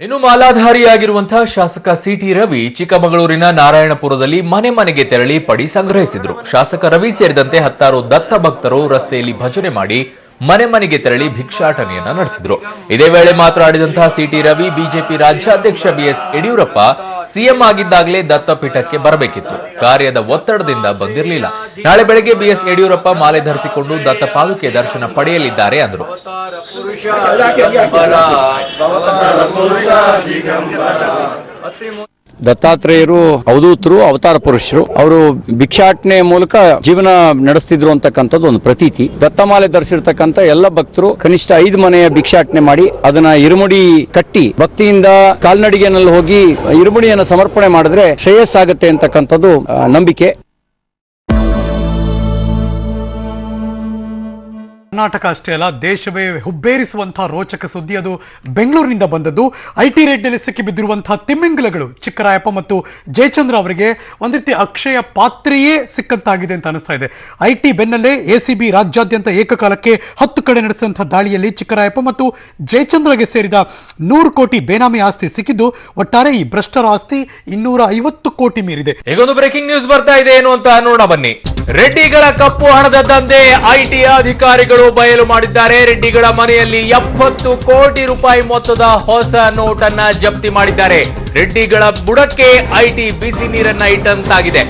ಇನ್ನು ಮಾಲಾಧಾರಿಯಾಗಿರುವಂತಹ ಶಾಸಕ ಸಿಟಿ ರವಿ ಚಿಕ್ಕಮಗಳೂರಿನ ನಾರಾಯಣಪುರದಲ್ಲಿ ಮನೆ ಮನೆಗೆ ತೆರಳಿ ಪಡಿ ಸಂಗ್ರಹಿಸಿದ್ರು. ಶಾಸಕ ರವಿ ಸೇರಿದಂತೆ 10 ದತ್ತ ಭಕ್ತರು ರಸ್ತೆಯಲ್ಲಿ ಭಜನೆ ಮಾಡಿ ಮನೆ ಮನೆಗೆ ತೆರಳಿ ಭಿಕ್ಷಾಟನೆಯನ್ನ ನಡೆಸಿದ್ರು. ಇದೇ ವೇಳೆ ಮಾತನಾಡಿದಂತಹ ಸಿಟಿ ರವಿ ಬಿಜೆಪಿ ರಾಜ್ಯಾಧ್ಯಕ್ಷ ಬಿಎಸ್ ಯಡಿಯೂರಪ್ಪ ಸಿಎಂ ಆಗಿದ್ದಾಗಲೇ ದತ್ತಪೀಠಕ್ಕೆ ಬರಬೇಕಿತ್ತು, ಕಾರ್ಯದ ಒತ್ತಡದಿಂದ ಬಂದಿರಲಿಲ್ಲ. ನಾಳೆ ಬೆಳಗ್ಗೆ ಬಿಎಸ್ ಯಡಿಯೂರಪ್ಪ ಮಾಲೆ ಧರಿಸಿಕೊಂಡು ದತ್ತ ಪಾದುಕೆ ದರ್ಶನ ಪಡೆಯಲಿದ್ದಾರೆ ಅಂದರು. ದತ್ತಾತ್ರೇಯರು ಅವಧೂತರು, ಅವತಾರ ಪುರುಷರು. ಅವರು ಭಿಕ್ಷಾಟನೆ ಮೂಲಕ ಜೀವನ ನಡೆಸ್ತಿದ್ರು ಅಂತಕ್ಕಂಥದ್ದು ಒಂದು ಪ್ರತೀತಿ. ದತ್ತಮಾಲೆ ಧರಿಸಿರ್ತಕ್ಕಂಥ ಎಲ್ಲ ಭಕ್ತರು ಕನಿಷ್ಠ 5 ಮನೆಯ ಭಿಕ್ಷಾಟನೆ ಮಾಡಿ ಅದನ್ನ ಇರುಮುಡಿ ಕಟ್ಟಿ ಭಕ್ತಿಯಿಂದ ಕಾಲ್ನಡಿಗೆನಲ್ಲಿ ಹೋಗಿ ಇರುಮುಡಿಯನ್ನು ಸಮರ್ಪಣೆ ಮಾಡಿದ್ರೆ ಶ್ರೇಯಸ್ಸಾಗತ್ತೆ ಅಂತಕ್ಕಂಥದ್ದು ನಂಬಿಕೆ. ಕರ್ನಾಟಕ ಅಷ್ಟೇ ಅಲ್ಲ, ದೇಶವೇ ಹುಬ್ಬೇರಿಸುವಂತಹ ರೋಚಕ ಸುದ್ದಿ ಅದು ಬೆಂಗಳೂರಿನಿಂದ ಬಂದದ್ದು. ಐಟಿ ರೇಡ್ನಲ್ಲಿ ಸಿಕ್ಕಿಬಿದ್ದಿರುವಂತಹ ತಿಮ್ಮಿಂಗಲಗಳು ಚಿಕ್ಕರಾಯಪ್ಪ ಮತ್ತು ಜಯಚಂದ್ರ ಅವರಿಗೆ ಒಂದು ರೀತಿ ಅಕ್ಷಯ ಪಾತ್ರೆಯೇ ಸಿಕ್ಕಂತಾಗಿದೆ ಅಂತ ಅನಿಸ್ತಾ ಇದೆ. ಐಟಿ ಬೆನ್ನಲ್ಲೇ ಎಸಿಬಿ ರಾಜ್ಯಾದ್ಯಂತ ಏಕಕಾಲಕ್ಕೆ 10 ಕಡೆ ನಡೆಸಿದಂತಹ ದಾಳಿಯಲ್ಲಿ ಚಿಕ್ಕರಾಯಪ್ಪ ಮತ್ತು ಜಯಚಂದ್ರಗೆ ಸೇರಿದ 100 ಕೋಟಿ ಬೇನಾಮಿ ಆಸ್ತಿ ಸಿಕ್ಕಿದ್ದು, ಒಟ್ಟಾರೆ ಈ ಭ್ರಷ್ಟರ ಆಸ್ತಿ 250 ಕೋಟಿ ಮೀರಿದೆ. ಈಗೊಂದು ಬ್ರೇಕಿಂಗ್ ನ್ಯೂಸ್ ಬರ್ತಾ ಇದೆ, ಏನು ಅಂತ ನೋಡ ಬನ್ನಿ. ರೆಡ್ಡಿಗಳ ಕಪ್ಪು ಹಣದ ದಂಧೆ ಐಟಿ ಅಧಿಕಾರಿಗಳು ಬಯಲು ಮಾಡಿದ್ದಾರೆ. ರೆಡ್ಡಿಗಳ ಮನೆಯಲ್ಲಿ 70 ಕೋಟಿ ರೂಪಾಯಿ ಮೊತ್ತದ ಹೊಸ ನೋಟ್ ಅನ್ನ ಜಪ್ತಿ ಮಾಡಿದ್ದಾರೆ. ರೆಡ್ಡಿಗಳ ಬುಡಕ್ಕೆ ಐಟಿ ಬಿಸಿ ನೀರನ್ನ ಇಟ್ಟಂತಾಗಿದೆ.